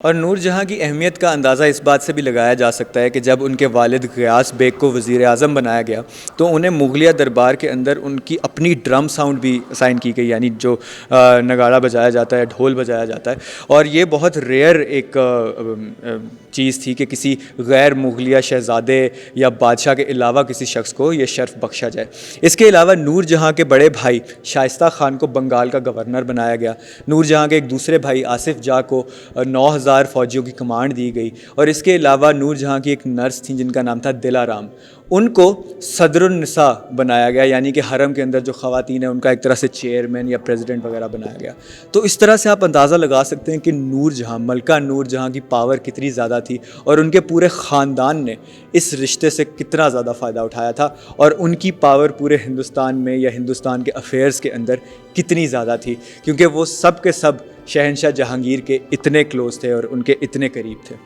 اور نور جہاں کی اہمیت کا اندازہ اس بات سے بھی لگایا جا سکتا ہے کہ جب ان کے والد غیاث بیگ کو وزیر اعظم بنایا گیا تو انہیں مغلیہ دربار کے اندر ان کی اپنی ڈرم ساؤنڈ بھی اسائن کی گئی، یعنی جو نگارہ بجایا جاتا ہے، ڈھول بجایا جاتا ہے، اور یہ بہت ریئر ایک چیز تھی کہ کسی غیر مغلیہ شہزادے یا بادشاہ کے علاوہ کسی شخص کو یہ شرف بخشا جائے۔ اس کے علاوہ نور جہاں کے بڑے بھائی شائستہ خان کو بنگال کا گورنر بنایا گیا۔ نور جہاں کے ایک دوسرے بھائی آصف جاہ کو 9,000 فوجیوں کی کمانڈ دی گئی، اور اس کے علاوہ نور جہاں کی ایک نرس تھیں جن کا نام تھا دلارام، ان کو صدر النساء بنایا گیا، یعنی کہ حرم کے اندر جو خواتین ہیں ان کا ایک طرح سے چیئرمین یا پریزیڈنٹ وغیرہ بنایا گیا۔ تو اس طرح سے آپ اندازہ لگا سکتے ہیں کہ نور جہاں، ملکہ نور جہاں کی پاور کتنی زیادہ تھی، اور ان کے پورے خاندان نے اس رشتے سے کتنا زیادہ فائدہ اٹھایا تھا، اور ان کی پاور پورے ہندوستان میں یا ہندوستان کے افیئرز کے اندر کتنی زیادہ تھی، کیونکہ وہ سب کے سب شہنشاہ جہانگیر کے اتنے کلوز تھے اور ان کے اتنے قریب تھے۔